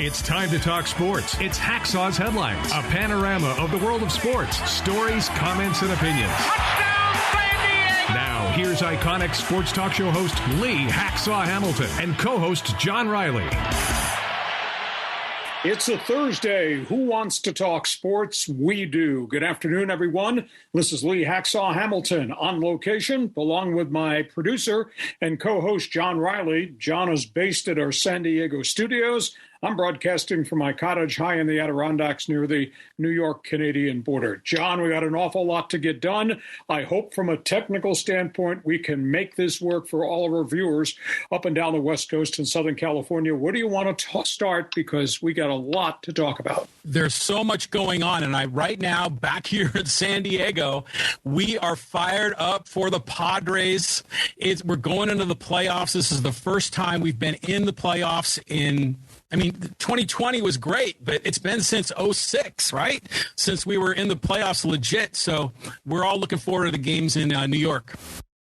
It's time to talk sports. It's Hacksaw's Headlines, a panorama of the world of sports, stories, comments, and opinions. Touchdown, San Diego! Now, here's iconic sports talk show host Lee Hacksaw Hamilton and co-host John Riley. It's a Thursday. Who wants to talk sports? We do. Good afternoon, everyone. This is Lee Hacksaw Hamilton on location, along with my producer and co-host John Riley. John is based at our San Diego studios. I'm broadcasting from my cottage high in the Adirondacks near the New York-Canadian border. John, we got an awful lot to get done. I hope from a technical standpoint we can make this work for all of our viewers up and down the West Coast and Southern California. Where do you want to start? Because we got a lot to talk about. There's so much going on, and right now, back here in San Diego, we are fired up for the Padres. We're going into the playoffs. This is the first time we've been in the playoffs in 2020 was great, but it's been since 2006, right? Since we were in the playoffs legit. So we're all looking forward to the games in New York.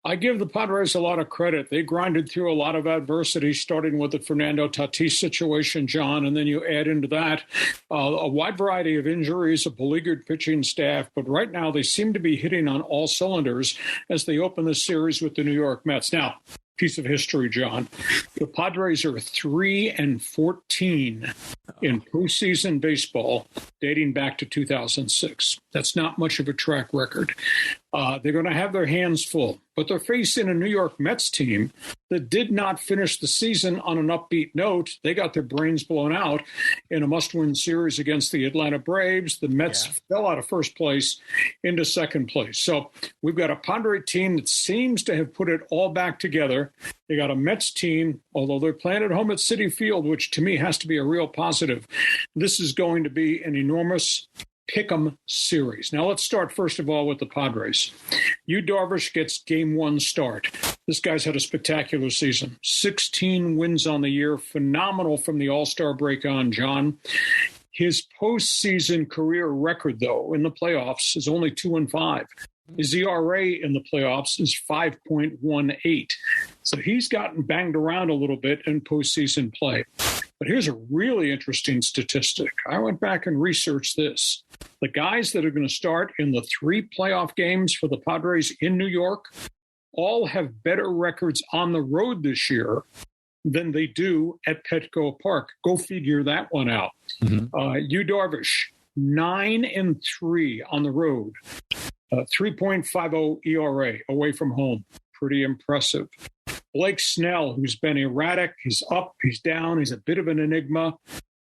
I give the Padres a lot of credit. They grinded through a lot of adversity, starting with the Fernando Tatis situation, John, and then you add into that a wide variety of injuries, a beleaguered pitching staff. But right now they seem to be hitting on all cylinders as they open the series with the New York Mets. Now, piece of history, John. The Padres are 3-14 in postseason baseball dating back to 2006. That's not much of a track record. They're going to have their hands full, but they're facing a New York Mets team that did not finish the season on an upbeat note. They got their brains blown out in a must-win series against the Atlanta Braves. The Mets fell out of first place into second place. So we've got a Padre team that seems to have put it all back together. They got a Mets team, although they're playing at home at Citi Field, which to me has to be a real positive. This is going to be an enormous pick'em series. Now let's start first of all with the Padres. Yu Darvish gets game one start. This guy's had a spectacular season. 16 wins on the year. Phenomenal from the All-Star break on, John. His postseason career record, though, in the playoffs is only 2-5. His ERA in the playoffs is 5.18. So he's gotten banged around a little bit in postseason play. But here's a really interesting statistic. I went back and researched this. The guys that are going to start in the 3 playoff games for the Padres in New York all have better records on the road this year than they do at Petco Park. Go figure that one out. Yu Darvish, 9-3 on the road, 3.50 ERA away from home. Pretty impressive. Blake Snell, who's been erratic, he's up, he's down, he's a bit of an enigma,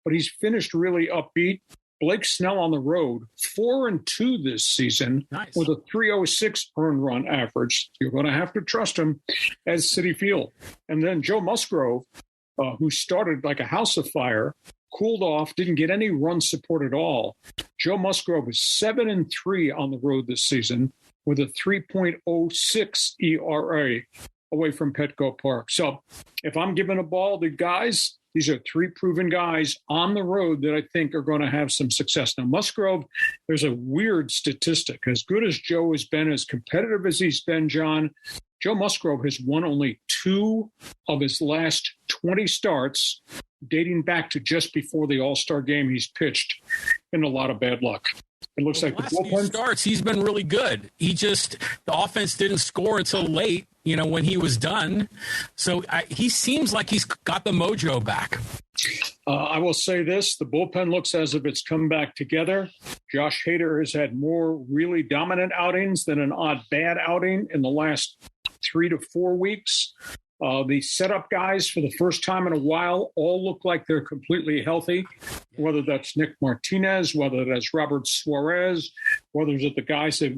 but he's finished really upbeat. Blake Snell on the road, 4-2 this season, nice, with a 3.06 earned run average. You're going to have to trust him at Citi Field. And then Joe Musgrove, who started like a house of fire, cooled off, didn't get any run support at all. Joe Musgrove is 7-3 on the road this season with a 3.06 ERA away from Petco Park. So if I'm giving a ball to guys, these are 3 proven guys on the road that I think are going to have some success. Now, Musgrove, there's a weird statistic. As good as Joe has been, as competitive as he's been, John, Joe Musgrove has won only 2 of his last 20 starts, dating back to just before the All-Star game he's pitched, in a lot of bad luck. It looks like the bullpen starts. He's been really good. The offense didn't score until late, when he was done. So he seems like he's got the mojo back. I will say this. The bullpen looks as if it's come back together. Josh Hader has had more really dominant outings than an odd bad outing in the last 3 to 4 weeks. The setup guys, for the first time in a while, all look like they're completely healthy, whether that's Nick Martinez, whether that's Robert Suarez, whether it's the guys that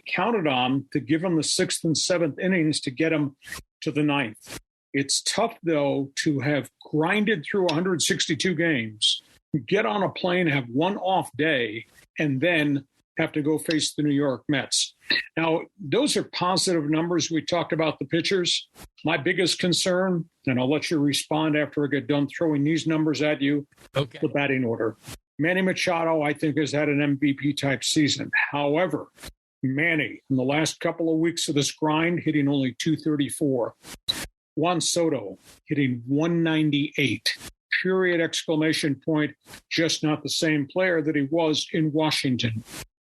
counted on to give them the 6th and 7th innings to get them to the 9th. It's tough, though, to have grinded through 162 games, get on a plane, have one off day, and then have to go face the New York Mets. Now, those are positive numbers. We talked about the pitchers. My biggest concern, and I'll let you respond after I get done throwing these numbers at you, the batting order. Manny Machado, I think, has had an MVP-type season. However, Manny, in the last couple of weeks of this grind, hitting only .234. Juan Soto hitting .198. period, exclamation point, just not the same player that he was in Washington.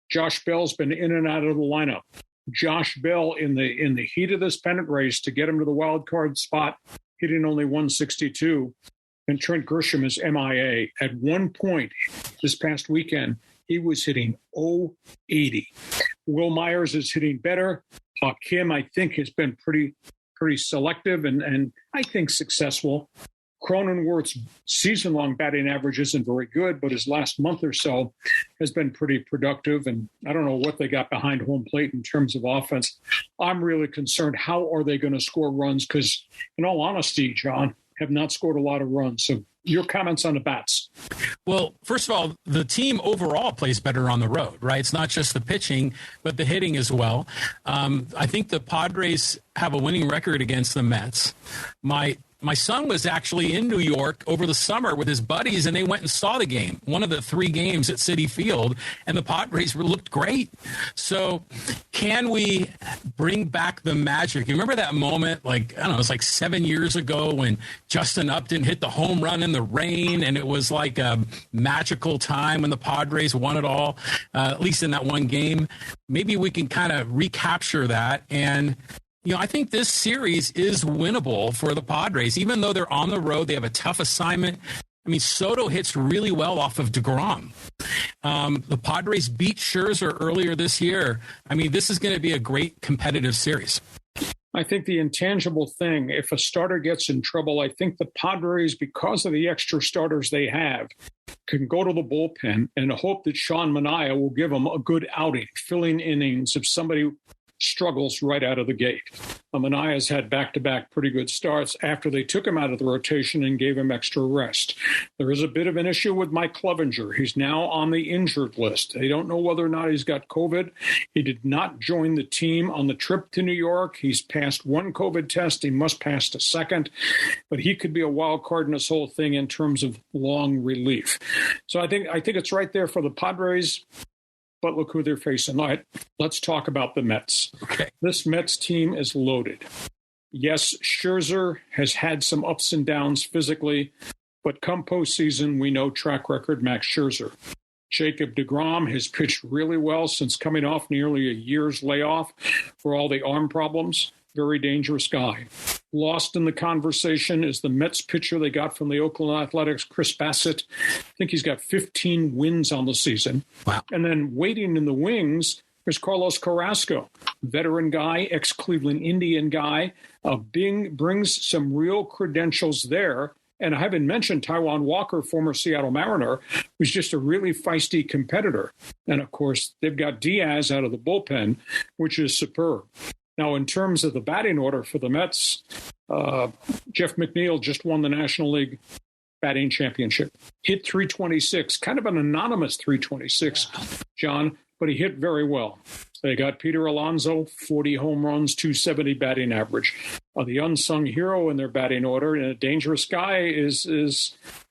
Josh Bell's been in and out of the lineup. Josh Bell in the heat of this pennant race to get him to the wild card spot, hitting only 162. And Trent Grisham is MIA. At one point this past weekend, he was hitting 080. Will Myers is hitting better. Kim, I think, has been pretty selective and I think successful. Cronenworth's season-long batting average isn't very good, but his last month or so has been pretty productive. And I don't know what they got behind home plate in terms of offense. I'm really concerned. How are they going to score runs? Because in all honesty, John, have not scored a lot of runs. So your comments on the bats. Well, first of all, the team overall plays better on the road, right? It's not just the pitching, but the hitting as well. I think the Padres have a winning record against the Mets. My son was actually in New York over the summer with his buddies, and they went and saw the game, one of the 3 games at Citi Field, and the Padres looked great. So can we bring back the magic? You remember that moment, like, I don't know, it's like 7 years ago when Justin Upton hit the home run in the rain, and it was like a magical time when the Padres won it all, at least in that one game. Maybe we can kind of recapture that. And I think this series is winnable for the Padres. Even though they're on the road, they have a tough assignment. I mean, Soto hits really well off of DeGrom. The Padres beat Scherzer earlier this year. I mean, this is going to be a great competitive series. I think the intangible thing, if a starter gets in trouble, I think the Padres, because of the extra starters they have, can go to the bullpen and hope that Sean Manaea will give them a good outing, filling innings if somebody struggles right out of the gate. Manaea's had back-to-back pretty good starts after they took him out of the rotation and gave him extra rest. There is a bit of an issue with Mike Clevenger. He's now on the injured list. They don't know whether or not he's got COVID. He did not join the team on the trip to New York. He's passed one COVID test. He must pass a second. But he could be a wild card in this whole thing in terms of long relief. So I think it's right there for the Padres. But look who they're facing. All right, let's talk about the Mets. Okay. This Mets team is loaded. Yes, Scherzer has had some ups and downs physically, but come postseason, we know track record Max Scherzer. Jacob deGrom has pitched really well since coming off nearly a year's layoff for all the arm problems. Very dangerous guy. Lost in the conversation is the Mets pitcher they got from the Oakland Athletics, Chris Bassett. I think he's got 15 wins on the season. Wow. And then waiting in the wings is Carlos Carrasco, veteran guy, ex-Cleveland Indian guy. Brings some real credentials there. And I haven't mentioned Taijuan Walker, former Seattle Mariner, who's just a really feisty competitor. And, of course, they've got Diaz out of the bullpen, which is superb. Now, in terms of the batting order for the Mets, Jeff McNeil just won the National League batting championship. Hit 326, kind of an anonymous 326, John, but he hit very well. They got Peter Alonso, 40 home runs, 270 batting average. The unsung hero in their batting order, and a dangerous guy, is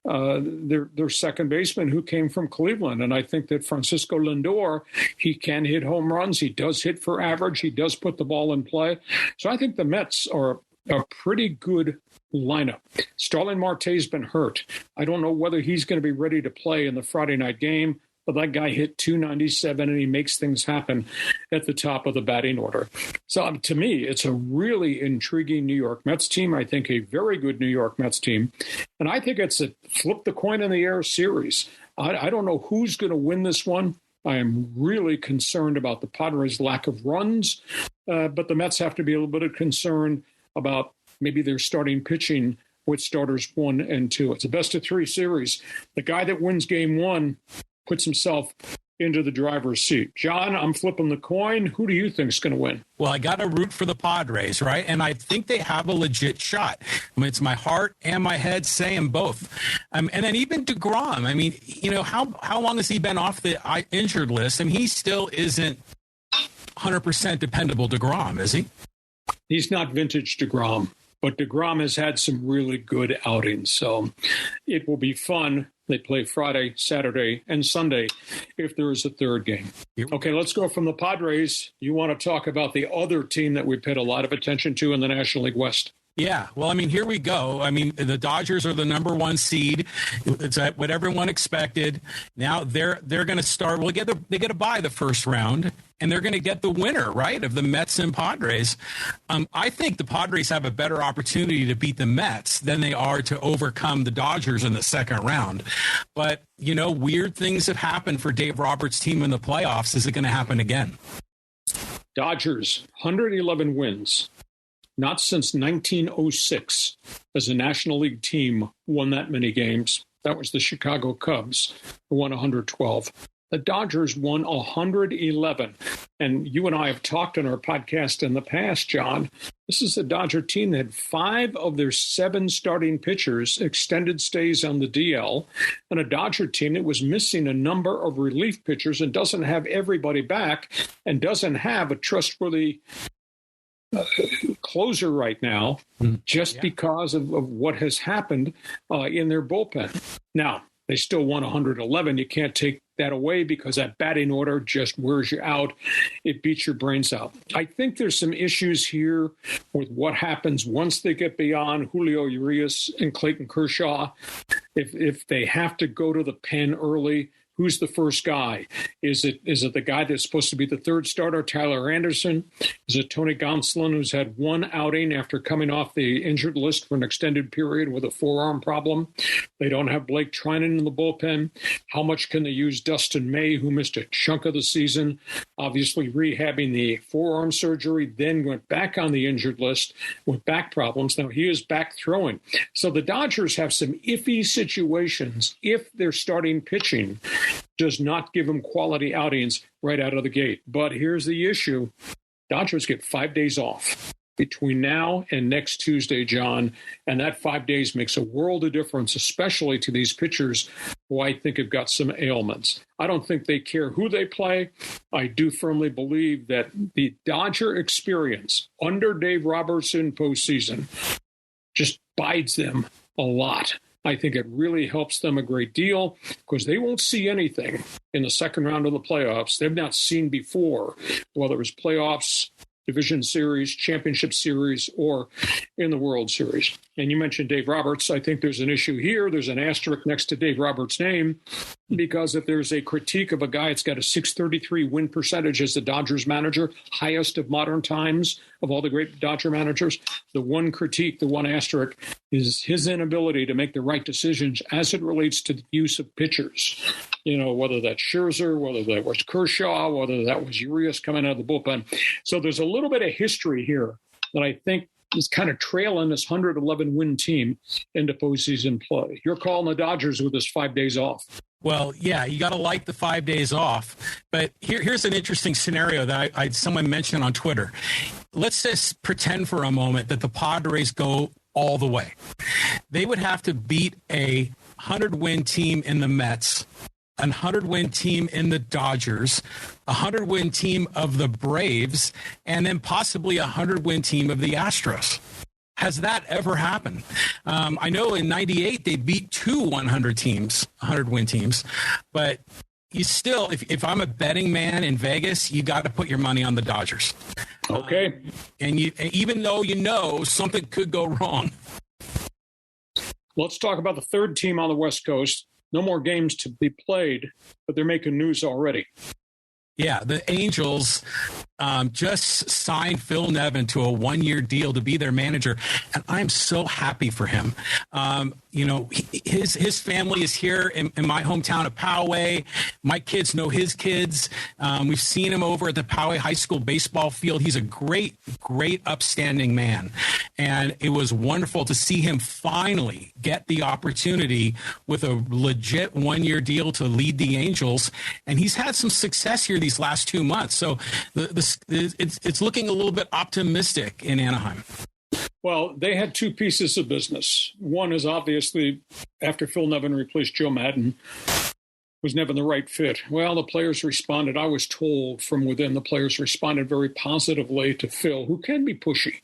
their second baseman who came from Cleveland. And I think that Francisco Lindor, he can hit home runs. He does hit for average. He does put the ball in play. So I think the Mets are a pretty good lineup. Starling Marte's been hurt. I don't know whether he's going to be ready to play in the Friday night game. But that guy hit 297, and he makes things happen at the top of the batting order. So to me, it's a really intriguing New York Mets team. I think a very good New York Mets team. And I think it's a flip the coin in the air series. I don't know who's going to win this one. I am really concerned about the Padres' lack of runs. But the Mets have to be a little bit concerned about maybe their starting pitching with starters 1 and 2. It's a best-of-3 series. The guy that wins game 1 puts himself into the driver's seat. John, I'm flipping the coin. Who do you think is going to win? Well, I got to root for the Padres, right? And I think they have a legit shot. I mean, it's my heart and my head saying both. And then even DeGrom. I mean, how long has he been off the injured list? I mean, he still isn't 100% dependable DeGrom, is he? He's not vintage DeGrom, but DeGrom has had some really good outings. So it will be fun. They play Friday, Saturday, and Sunday if there is a third game. Okay, let's go from the Padres. You want to talk about the other team that we paid a lot of attention to in the National League West. Yeah, well, I mean, here we go. I mean, the Dodgers are the number one seed. It's what everyone expected. Now they're going to start. Well, they get to bye the first round, and they're going to get the winner, right, of the Mets and Padres. I think the Padres have a better opportunity to beat the Mets than they are to overcome the Dodgers in the second round. But, you know, weird things have happened for Dave Roberts' team in the playoffs. Is it going to happen again? Dodgers, 111 wins. Not since 1906 has a National League team won that many games. That was the Chicago Cubs, who won 112. The Dodgers won 111. And you and I have talked on our podcast in the past, John. This is a Dodger team that had 5 of their 7 starting pitchers extended stays on the DL, and a Dodger team that was missing a number of relief pitchers and doesn't have everybody back and doesn't have a trustworthy closer right now, just because of what has happened in their bullpen. Now, they still won 111. You can't take that away because that batting order just wears you out. It beats your brains out. I think there's some issues here with what happens once they get beyond Julio Urias and Clayton Kershaw. If they have to go to the pen early, who's the first guy? Is it the guy that's supposed to be the third starter, Tyler Anderson? Is it Tony Gonsolin, who's had one outing after coming off the injured list for an extended period with a forearm problem? They don't have Blake Trinan in the bullpen. How much can they use Dustin May, who missed a chunk of the season, obviously rehabbing the forearm surgery, then went back on the injured list with back problems. Now he is back throwing. So the Dodgers have some iffy situations if they're starting pitching does not give them quality outings right out of the gate. But here's the issue. Dodgers get 5 days off between now and next Tuesday, John, and that 5 days makes a world of difference, especially to these pitchers who I think have got some ailments. I don't think they care who they play. I do firmly believe that the Dodger experience under Dave Roberts in postseason just bides them a lot. I think it really helps them a great deal because they won't see anything in the second round of the playoffs they've not seen before, whether it's playoffs, division series, championship series, or in the World Series. And you mentioned Dave Roberts. I think there's an issue here. There's an asterisk next to Dave Roberts' name because if there's a critique of a guy that's got a .633 win percentage as the Dodgers manager, highest of modern times of all the great Dodger managers, the one critique, the one asterisk is his inability to make the right decisions as it relates to the use of pitchers. You know, whether that's Scherzer, whether that was Kershaw, whether that was Urias coming out of the bullpen. So there's a little bit of history here that I think is kind of trailing this 111-win team into postseason play. You're calling the Dodgers with this 5 days off. Well, yeah, you got to like the 5 days off. But here's an interesting scenario that someone mentioned on Twitter. Let's just pretend for a moment that the Padres go all the way. They would have to beat a 100-win team in the Mets, a 100-win team in the Dodgers, a 100-win team of the Braves, and then possibly a 100-win team of the Astros. Has that ever happened? I know in 98 they beat 2 100-win teams, but you still, if I'm a betting man in Vegas, you got to put your money on the Dodgers. Okay. And even though you know something could go wrong. Let's talk about the third team on the West Coast. No more games to be played, but they're making news already. Yeah, the Angels just signed Phil Nevin to a 1-year deal to be their manager, and I'm so happy for him. You know, his family is here in my hometown of Poway. My kids know his kids. We've seen him over at the Poway High School baseball field. He's a great, great, upstanding man, and it was wonderful to see him finally get the opportunity with a legit 1-year deal to lead the Angels, and he's had some success here these last 2 months. So it's looking a little bit optimistic in Anaheim. Well, they had 2 pieces of business. One is obviously after Phil Nevin replaced Joe Madden, was Nevin the right fit? Well, the players responded. I was told from within the players responded very positively to Phil, who can be pushy.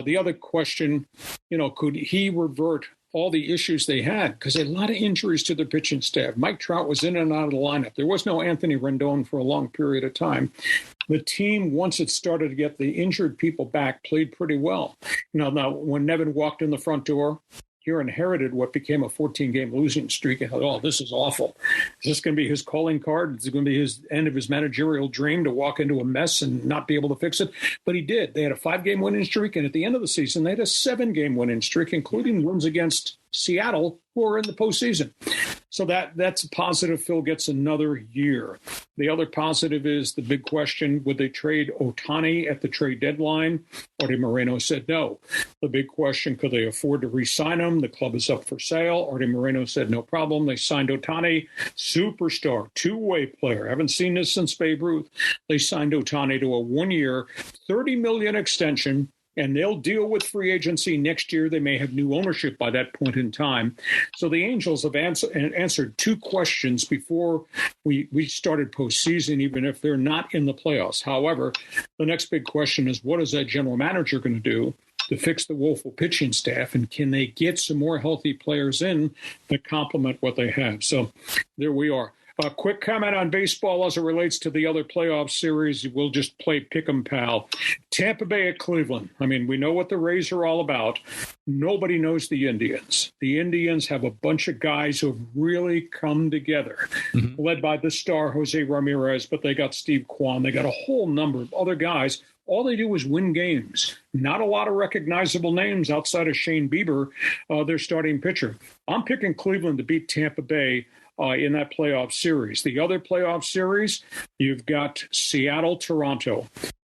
The other question, you know, could he revert all the issues they had because they had a lot of injuries to their pitching staff. Mike Trout was in and out of the lineup. There was no Anthony Rendon for a long period of time. The team, once it started to get the injured people back, played pretty well. Now, when Nevin walked in the front door, you inherited what became a 14-game losing streak. And thought, oh, this is awful. Is this going to be his calling card? Is it going to be his end of his managerial dream to walk into a mess and not be able to fix it? But he did. They had a 5-game winning streak, and at the end of the season, they had a 7-game winning streak, including wins against Seattle, who are in the postseason. So that's a positive. Phil gets another year. The other positive is the big question, would they trade Ohtani at the trade deadline? Artie Moreno said no. The big question, could they afford to re-sign him? The club is up for sale. Artie Moreno said no problem. They signed Ohtani, superstar, two-way player. Haven't seen this since Babe Ruth. They signed Ohtani to a 1-year, $30 million extension, and they'll deal with free agency next year. They may have new ownership by that point in time. So the Angels have answered 2 questions before we started postseason, even if they're not in the playoffs. However, the next big question is, what is that general manager going to do to fix the woeful pitching staff, and can they get some more healthy players in that complement what they have? So there we are. A quick comment on baseball as it relates to the other playoff series. We'll just play pick'em, pal. Tampa Bay at Cleveland. I mean, we know what the Rays are all about. Nobody knows the Indians. The Indians have a bunch of guys who have really come together, led by the star Jose Ramirez, but they got Steve Kwan. They got a whole number of other guys. All they do is win games. Not a lot of recognizable names outside of Shane Bieber, their starting pitcher. I'm picking Cleveland to beat Tampa Bay in that playoff series. The other playoff series, you've got Seattle-Toronto.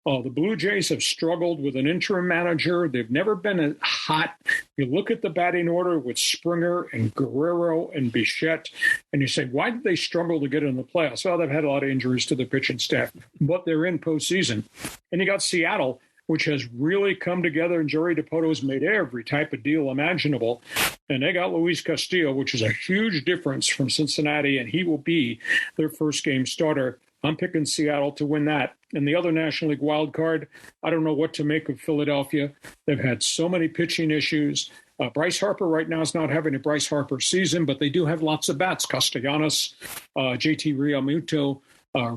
The Blue Jays have struggled with an interim manager. They've never been hot. You look at the batting order with Springer and Guerrero and Bichette, and you say, why did they struggle to get in the playoffs? Well, they've had a lot of injuries to the pitching staff, but they're in postseason. And you got Seattle, which has really come together, and Joey DePoto's made every type of deal imaginable. And they got Luis Castillo, which is a huge difference from Cincinnati, and he will be their first game starter. I'm picking Seattle to win that. And the other National League wild card, I don't know what to make of Philadelphia. They've had so many pitching issues. Bryce Harper right now is not having a Bryce Harper season, but they do have lots of bats. Castellanos, JT Realmuto,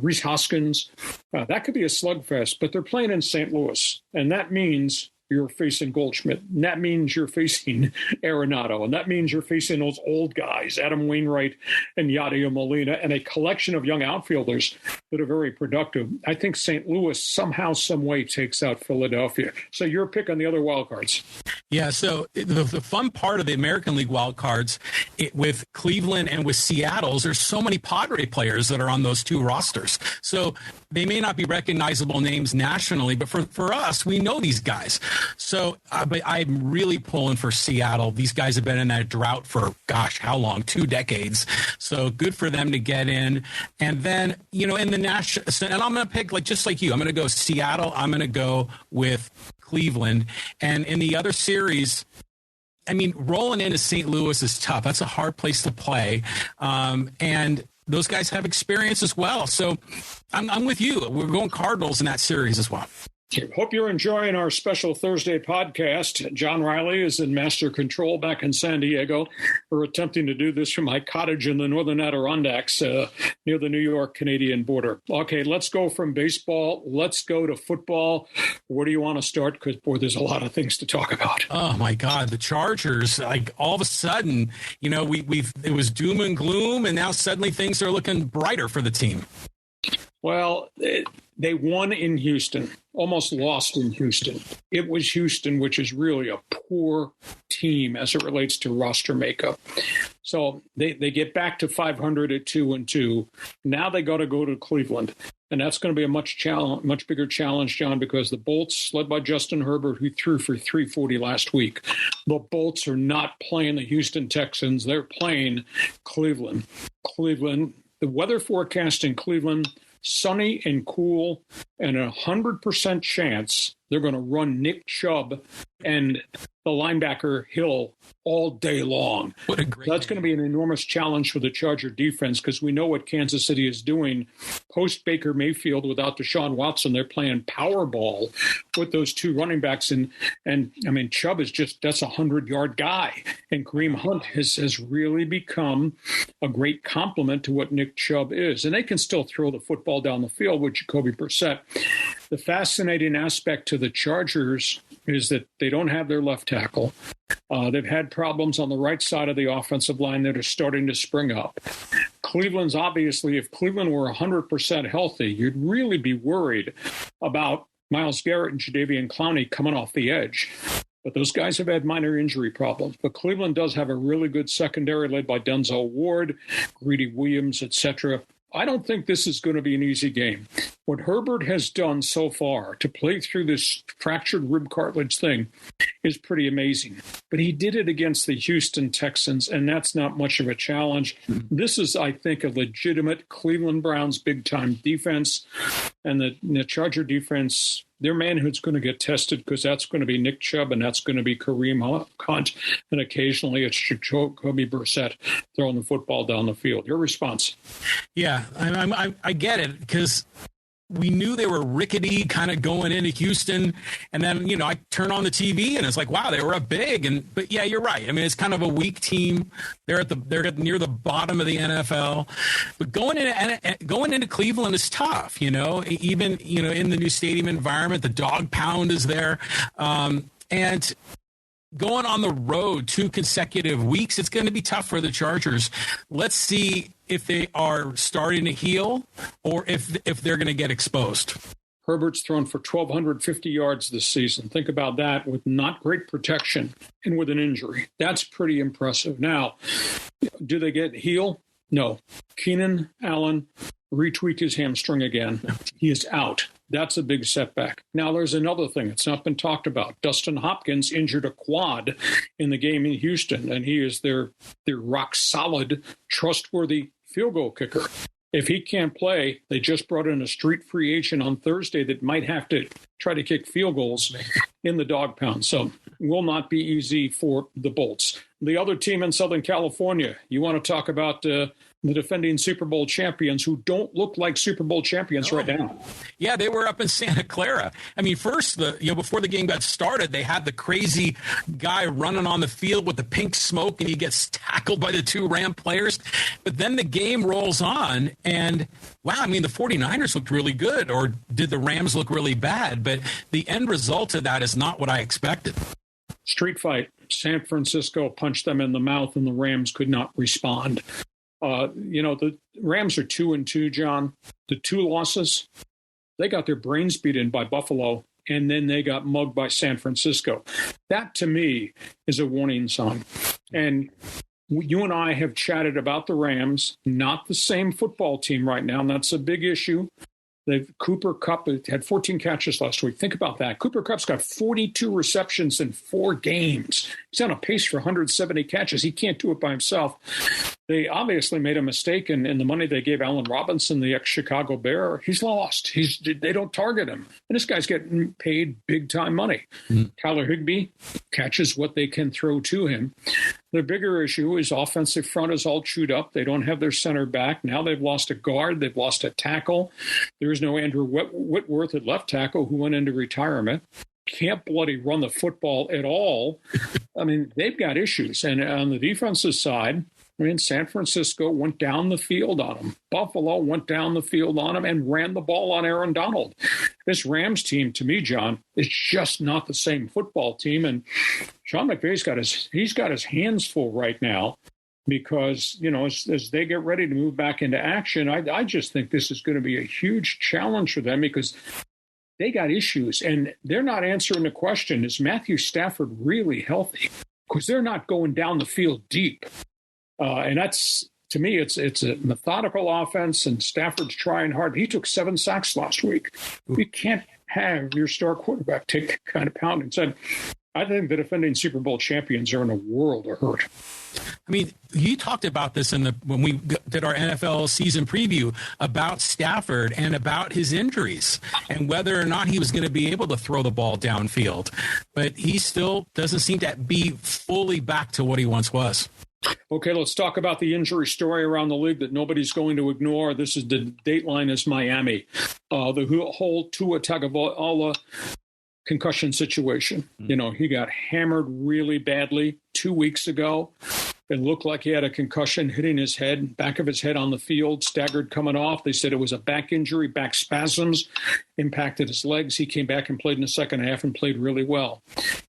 Rhys Hoskins. That could be a slugfest, but they're playing in St. Louis, and that means you're facing Goldschmidt, and that means you're facing Arenado, and that means you're facing those old guys, Adam Wainwright and Yadier Molina, and a collection of young outfielders that are very productive. I think St. Louis somehow, some way takes out Philadelphia. So your pick on the other wild cards. Yeah, so the fun part of the American League wild cards with Cleveland and with Seattle's, there's so many Padre players that are on those 2 rosters. So they may not be recognizable names nationally, but for us, we know these guys. So but I'm really pulling for Seattle. These guys have been in that drought for, gosh, how long? 2 decades. So good for them to get in. And then, in the national, and I'm going to pick, just like you, I'm going to go Seattle. I'm going to go with Cleveland. And in the other series, I mean, rolling into St. Louis is tough. That's a hard place to play. And those guys have experience as well. So I'm with you. We're going Cardinals in that series as well. Hope you're enjoying our special Thursday podcast. John Riley is in master control back in San Diego. We're attempting to do this from my cottage in the Northern Adirondacks near the New York-Canadian border. Okay, let's go from baseball. Let's go to football. Where do you want to start? Because, boy, there's a lot of things to talk about. Oh, my God. The Chargers, all of a sudden, it was doom and gloom, and now suddenly things are looking brighter for the team. Well, they won in Houston, almost lost in Houston. It was Houston, which is really a poor team as it relates to roster makeup. So they get back to 500 at 2-2. Now they got to go to Cleveland. And that's going to be a much bigger challenge, John, because the Bolts, led by Justin Herbert, who threw for 340 last week, the Bolts are not playing the Houston Texans. They're playing Cleveland. The weather forecast in Cleveland, sunny and cool, and 100% chance they're going to run Nick Chubb and the linebacker Hill all day long. What a great That's going to be an enormous challenge for the Charger defense because we know what Kansas City is doing. Post Baker Mayfield without Deshaun Watson, they're playing power ball with those two running backs. And I mean, Chubb is that's a 100-yard guy. And Kareem Hunt has really become a great complement to what Nick Chubb is. And they can still throw the football down the field with Jacoby Brissett. The fascinating aspect to the Chargers is that they don't have their left tackle. They've had problems on the right side of the offensive line that are starting to spring up. Cleveland's obviously, if Cleveland were 100% healthy, you'd really be worried about Myles Garrett and Jadeveon Clowney coming off the edge. But those guys have had minor injury problems. But Cleveland does have a really good secondary led by Denzel Ward, Greedy Williams, etc. I don't think this is going to be an easy game. What Herbert has done so far to play through this fractured rib cartilage thing is pretty amazing. But he did it against the Houston Texans, and that's not much of a challenge. This is, I think, a legitimate Cleveland Browns big-time defense. And the Charger defense, their manhood's going to get tested because that's going to be Nick Chubb and that's going to be Kareem Hunt. And occasionally it's Jacoby Brissett throwing the football down the field. Your response? Yeah, I get it because we knew they were rickety kind of going into Houston. And then, I turn on the TV and it's like, wow, they were up big. But yeah, you're right. I mean, it's kind of a weak team. They're near the bottom of the NFL. But going into Cleveland is tough, even, in the new stadium environment, the dog pound is there. And going on the road 2 consecutive weeks, it's going to be tough for the Chargers. Let's see if they are starting to heal or if they're going to get exposed. Herbert's thrown for 1,250 yards this season. Think about that with not great protection and with an injury. That's pretty impressive. Now, do they get heal? No. Keenan Allen retweaked his hamstring again. He is out. That's a big setback. Now, there's another thing. It's not been talked about. Dustin Hopkins injured a quad in the game in Houston, and he is their rock-solid, trustworthy field goal kicker. If he can't play, they just brought in a street free agent on Thursday that might have to try to kick field goals in the dog pound. So will not be easy for the Bolts. The other team in Southern California, you want to talk about the defending Super Bowl champions who don't look like Super Bowl champions right now. Yeah, they were up in Santa Clara. I mean, first, before the game got started, they had the crazy guy running on the field with the pink smoke, and he gets tackled by the 2 Ram players. But then the game rolls on, and wow, I mean, the 49ers looked really good, or did the Rams look really bad? But the end result of that is not what I expected. Street fight. San Francisco punched them in the mouth, and the Rams could not respond. The Rams are 2-2, John. The 2 losses, they got their brains beat in by Buffalo, and then they got mugged by San Francisco. That, to me, is a warning sign. And you and I have chatted about the Rams, not the same football team right now, and that's a big issue. Cooper Kupp had 14 catches last week. Think about that. Cooper Kupp's got 42 receptions in 4 games. He's on a pace for 170 catches. He can't do it by himself. They obviously made a mistake in the money they gave Allen Robinson, the ex-Chicago Bear. He's lost. They don't target him. And this guy's getting paid big-time money. Tyler Higbee catches what they can throw to him. The bigger issue is offensive front is all chewed up. They don't have their center back. Now they've lost a guard. They've lost a tackle. There is no Andrew Whitworth at left tackle who went into retirement. Can't bloody run the football at all. I mean, they've got issues. And on the defensive side, San Francisco went down the field on them. Buffalo went down the field on them and ran the ball on Aaron Donald. This Rams team, to me, John, is just not the same football team. And Sean McVay's got his hands full right now because, as they get ready to move back into action, I just think this is going to be a huge challenge for them because they got issues. And they're not answering the question, is Matthew Stafford really healthy? Because they're not going down the field deep. And that's, to me, it's a methodical offense, and Stafford's trying hard. He took 7 sacks last week. You can't have your star quarterback take that kind of pounding. So I think the defending Super Bowl champions are in a world of hurt. I mean, you talked about this when we did our NFL season preview about Stafford and about his injuries and whether or not he was going to be able to throw the ball downfield. But he still doesn't seem to be fully back to what he once was. Okay, let's talk about the injury story around the league that nobody's going to ignore. This is the dateline is Miami. The whole Tua Tagovailoa concussion situation. You know, he got hammered really badly 2 weeks ago. It looked like he had a concussion hitting his head, back of his head on the field, staggered coming off. They said it was a back injury, back spasms, impacted his legs. He came back and played in the second half and played really well.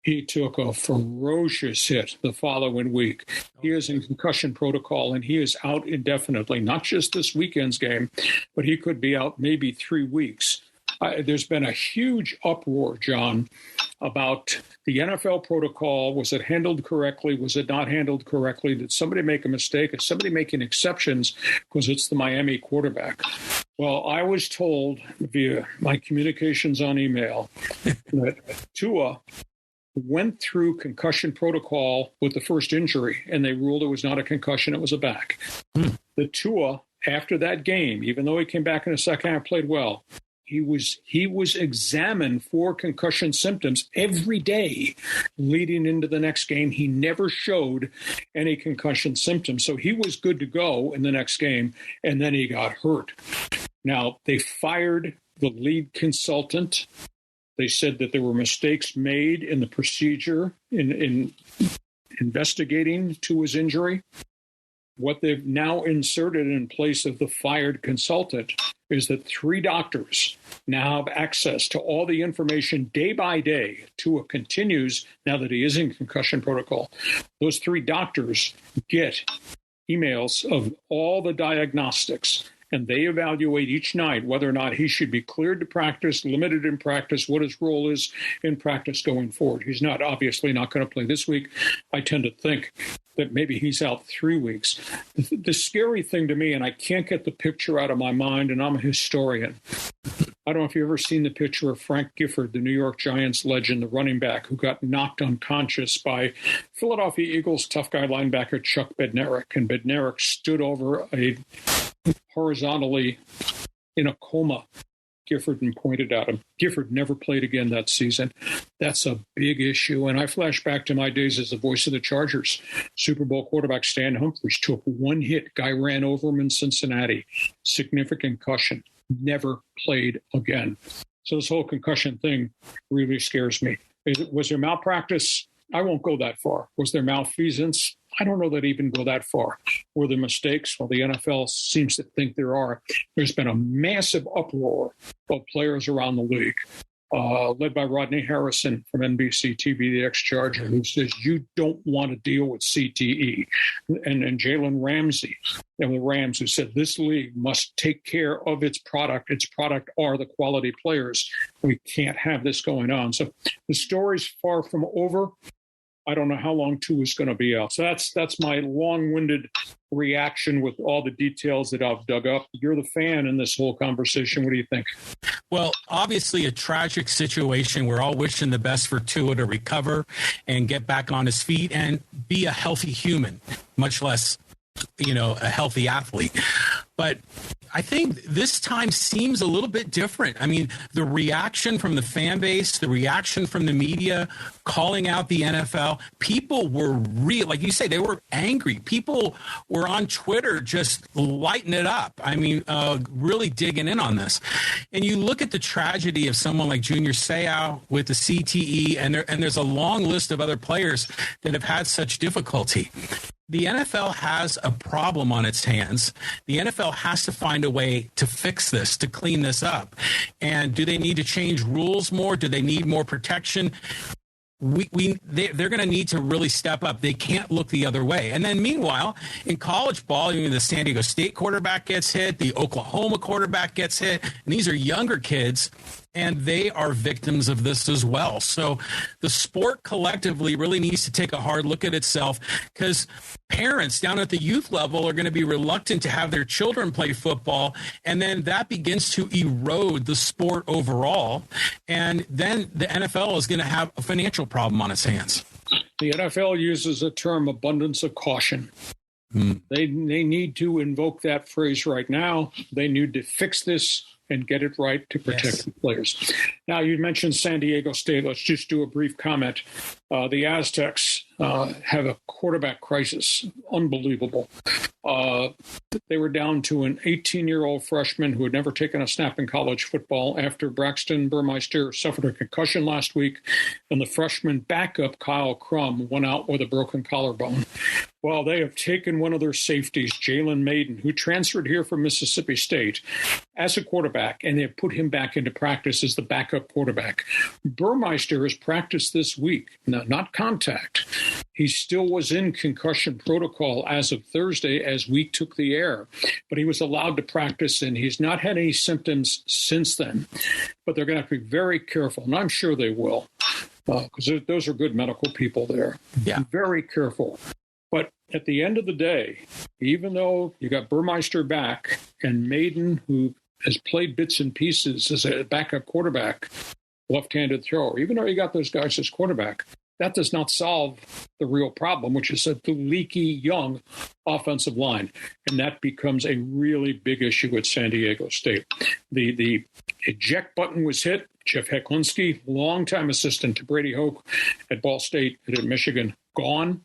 He took a ferocious hit the following week. He is in concussion protocol, and he is out indefinitely, not just this weekend's game, but he could be out maybe 3 weeks. There's been a huge uproar, John, about the NFL protocol. Was it handled correctly? Was it not handled correctly? Did somebody make a mistake? Is somebody making exceptions because it's the Miami quarterback? Well, I was told via my communications on email that Tua went through concussion protocol with the first injury, and they ruled it was not a concussion, it was a back. The Tua, after that game, even though he came back in the second half, played well, he was examined for concussion symptoms every day leading into the next game. He never showed any concussion symptoms. So he was good to go in the next game, and then he got hurt. Now, they fired the lead consultant. They said that there were mistakes made in the procedure in investigating to his injury. What they've now inserted in place of the fired consultant is that 3 doctors now have access to all the information day by day. Tua continues now that he is in concussion protocol. Those 3 doctors get emails of all the diagnostics, and they evaluate each night whether or not he should be cleared to practice, limited in practice, what his role is in practice going forward. He's obviously not going to play this week. I tend to think that maybe he's out 3 weeks. The scary thing to me, and I can't get the picture out of my mind, and I'm a historian. I don't know if you've ever seen the picture of Frank Gifford, the New York Giants legend, the running back who got knocked unconscious by Philadelphia Eagles tough guy linebacker Chuck Bednarik. And Bednarik stood over a horizontally in a coma. Gifford and pointed at him. Gifford never played again that season. That's a big issue. And I flash back to my days as the voice of the Chargers. Super Bowl quarterback Stan Humphries took 1 hit. Guy ran over him in Cincinnati. Significant concussion. Never played again. So this whole concussion thing really scares me. Was there malpractice? I won't go that far. Was there malfeasance? I don't know that even go that far. Were there mistakes? Well, the NFL seems to think there are. There's been a massive uproar of players around the league, led by Rodney Harrison from NBC TV, the ex-Charger, who says you don't want to deal with CTE. And Jalen Ramsey of the Rams, who said this league must take care of its product. Its product are the quality players. We can't have this going on. So the story's far from over. I don't know how long Tua is going to be out. So that's my long-winded reaction with all the details that I've dug up. You're the fan in this whole conversation. What do you think? Well, obviously a tragic situation. We're all wishing the best for Tua to recover and get back on his feet and be a healthy human, much less, a healthy athlete. But I think this time seems a little bit different. I mean, the reaction from the fan base, the reaction from the media, calling out the NFL, people were real. Like you say, they were angry. People were on Twitter just lighting it up. I mean, really digging in on this. And you look at the tragedy of someone like Junior Seau with the CTE, and there's a long list of other players that have had such difficulty. The NFL has a problem on its hands. The NFL has to find a way to fix this, to clean this up. And do they need to change rules more? Do they need more protection? They're going to need to really step up. They can't look the other way. And then meanwhile, in college ball, the San Diego State quarterback gets hit, the Oklahoma quarterback gets hit, and these are younger kids and they are victims of this as well. So the sport collectively really needs to take a hard look at itself, because parents down at the youth level are going to be reluctant to have their children play football, and then that begins to erode the sport overall, and then the NFL is going to have a financial problem on its hands. The NFL uses the term abundance of caution. They need to invoke that phrase right now. They need to fix this and get it right to protect the players. Now, you mentioned San Diego State. Let's just do a brief comment. The Aztecs have a quarterback crisis. Unbelievable. They were down to an 18-year-old freshman who had never taken a snap in college football after Braxton Burmeister suffered a concussion last week, and the freshman backup, Kyle Crum, went out with a broken collarbone. Well, they have taken one of their safeties, Jalen Maiden, who transferred here from Mississippi State, as a quarterback, and they have put him back into practice as the backup quarterback. Burmeister has practiced this week. Now, not contact. He still was in concussion protocol as of Thursday as we took the air, but he was allowed to practice, and he's not had any symptoms since then. But they're going to have to be very careful, and I'm sure they will, because those are good medical people there. Yeah. Be very careful. But at the end of the day, even though you got Burmeister back and Maiden, who has played bits and pieces as a backup quarterback, left-handed thrower, even though you got those guys as quarterback, that does not solve the real problem, which is a leaky, young offensive line. And that becomes a really big issue at San Diego State. The eject button was hit. Jeff Hecklinski, longtime assistant to Brady HOKE at Ball State and at Michigan, gone.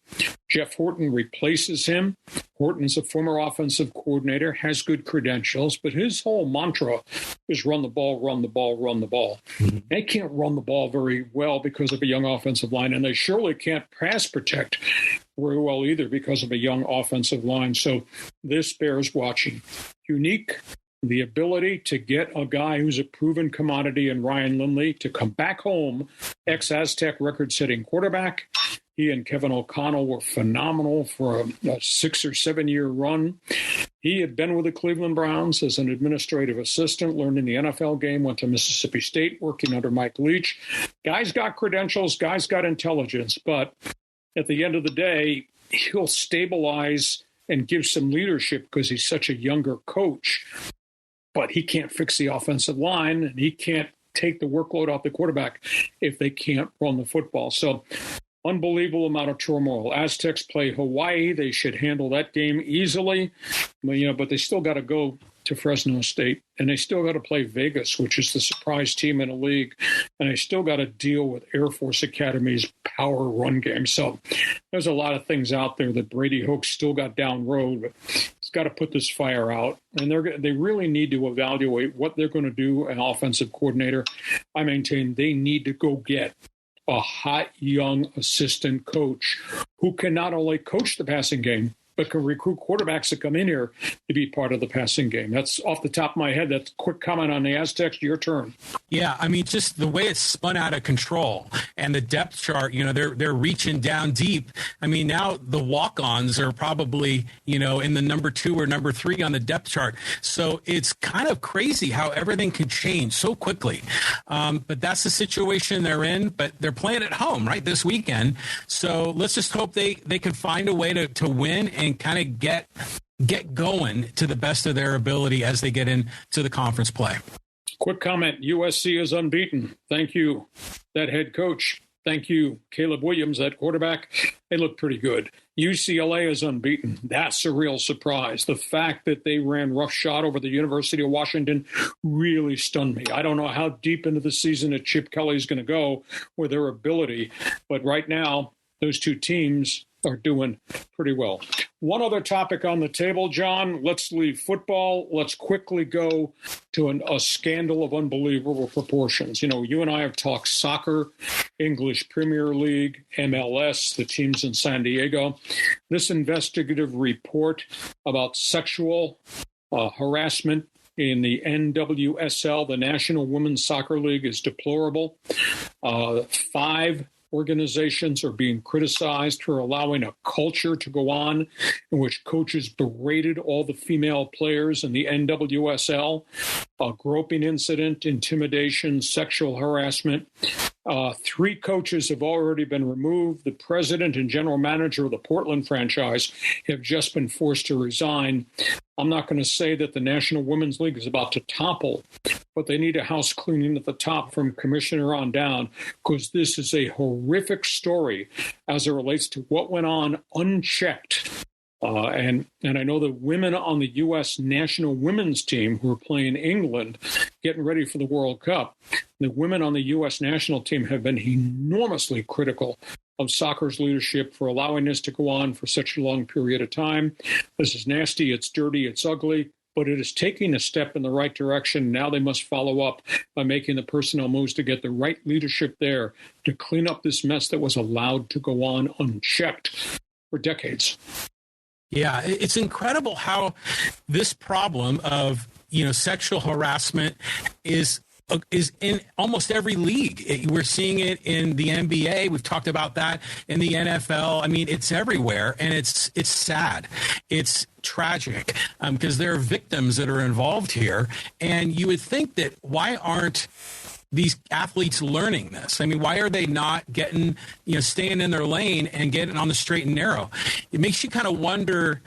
Jeff Horton replaces him. Horton's a former offensive coordinator, has good credentials, but his whole mantra is run the ball, run the ball, run the ball. Mm-hmm. They can't run the ball very well because of a young offensive line, and they surely can't pass protect very well either because of a young offensive line. So this bears watching. Unique, the ability to get a guy who's a proven commodity in Ryan Lindley to come back home, ex-Aztec record-setting quarterback. He and Kevin O'Connell were phenomenal for a 6 or 7 year run. He had been with the Cleveland Browns as an administrative assistant, learned in the NFL game, went to Mississippi State working under Mike Leach. Guy's got credentials, guy's got intelligence, but at the end of the day, he'll stabilize and give some leadership because he's such a younger coach. But he can't fix the offensive line, and he can't take the workload off the quarterback if they can't run the football. So unbelievable amount of turmoil. Aztecs play Hawaii. They should handle that game easily. But they still got to go to Fresno State, and they still got to play Vegas, which is the surprise team in the league, and they still got to deal with Air Force Academy's power run game. So there's a lot of things out there that Brady HOKE still got down road, but he's got to put this fire out, and they really need to evaluate what they're going to do. An offensive coordinator, I maintain they need to go get a hot young assistant coach who can not only coach the passing game, but can recruit quarterbacks that come in here to be part of the passing game. That's off the top of my head. That's a quick comment on the Aztecs. Your turn. Yeah, I mean, just the way it's spun out of control and the depth chart, they're reaching down deep. I mean, now the walk-ons are probably, in the number 2 or number 3 on the depth chart. So it's kind of crazy how everything can change so quickly. But that's the situation they're in. But they're playing at home, right, this weekend. So let's just hope they can find a way to win and kind of get going to the best of their ability as they get into the conference play. Quick comment, USC is unbeaten. Thank you, that head coach. Thank you, Caleb Williams, that quarterback. They look pretty good. UCLA is unbeaten. That's a real surprise. The fact that they ran roughshod over the University of Washington really stunned me. I don't know how deep into the season that Chip Kelly is going to go with their ability, but right now, those two teams are doing pretty well. One other topic on the table, John. Let's leave football. Let's quickly go to a scandal of unbelievable proportions. You and I have talked soccer, English Premier League, MLS, the teams in San Diego. This investigative report about sexual harassment in the NWSL, the National Women's Soccer League, is deplorable. 5 organizations are being criticized for allowing a culture to go on in which coaches berated all the female players in the NWSL, a groping incident, intimidation, sexual harassment. 3 coaches have already been removed. The president and general manager of the Portland franchise have just been forced to resign. I'm not going to say that the National Women's League is about to topple, but they need a house cleaning at the top from commissioner on down, because this is a horrific story as it relates to what went on unchecked. And I know the women on the U.S. national women's team who are playing England, getting ready for the World Cup, the women on the U.S. national team have been enormously critical of soccer's leadership for allowing this to go on for such a long period of time. This is nasty, it's dirty, it's ugly, but it is taking a step in the right direction. Now they must follow up by making the personnel moves to get the right leadership there to clean up this mess that was allowed to go on unchecked for decades. Yeah, it's incredible how this problem of, sexual harassment is in almost every league. We're seeing it in the NBA. We've talked about that in the NFL. I mean, it's everywhere, and it's sad. It's tragic because there are victims that are involved here. And you would think that why aren't these athletes learning this? I mean, why are they not getting, staying in their lane and getting on the straight and narrow? It makes you kind of wonder,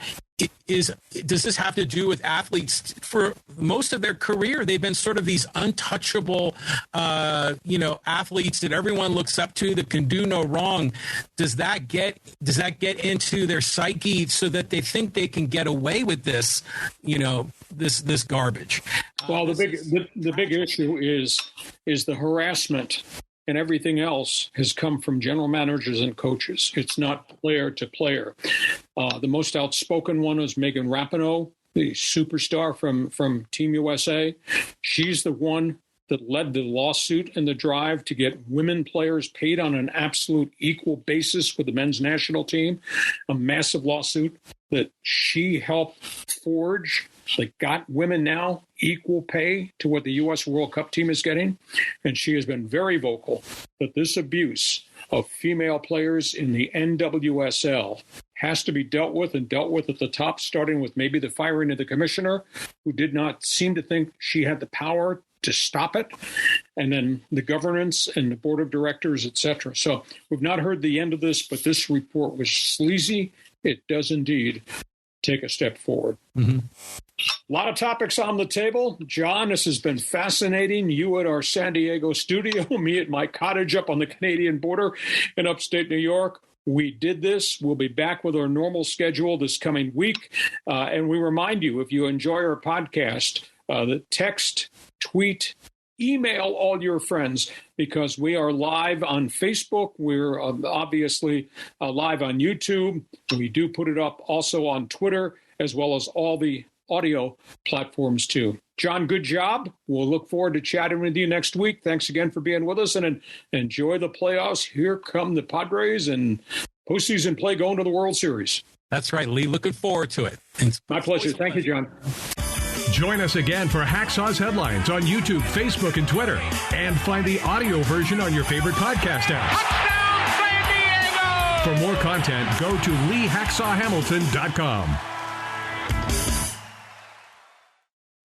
does this have to do with athletes? For most of their career, they've been sort of these untouchable, athletes that everyone looks up to that can do no wrong. Does that get into their psyche so that they think they can get away with this, this garbage? Well, the big issue is the harassment, and everything else has come from general managers and coaches. It's not player to player. The most outspoken one is Megan Rapinoe, the superstar from Team USA. She's the one that led the lawsuit and the drive to get women players paid on an absolute equal basis with the men's national team, a massive lawsuit that she helped forge that got women now equal pay to what the U.S. World Cup team is getting. And she has been very vocal that this abuse of female players in the NWSL has to be dealt with, and dealt with at the top, starting with maybe the firing of the commissioner, who did not seem to think she had the power to stop it, and then the governance and the board of directors, et cetera. So we've not heard the end of this, but this report was sleazy. It does indeed take a step forward. Mm-hmm. A lot of topics on the table. John, this has been fascinating. You at our San Diego studio, me at my cottage up on the Canadian border in upstate New York. We did this. We'll be back with our normal schedule this coming week. And we remind you, if you enjoy our podcast, the text, tweet, email all your friends, because we are live on Facebook. We're obviously live on YouTube. We do put it up also on Twitter, as well as all the audio platforms too. John, good job. We'll look forward to chatting with you next week. Thanks again for being with us, and enjoy the playoffs. Here come the Padres and postseason play going to the World Series. That's right, Lee. Looking forward to it. My pleasure. Thank you, John. Join us again for Hacksaw's Headlines on YouTube, Facebook, and Twitter. And find the audio version on your favorite podcast apps. Touchdown, San Diego! For more content, go to LeeHacksawHamilton.com.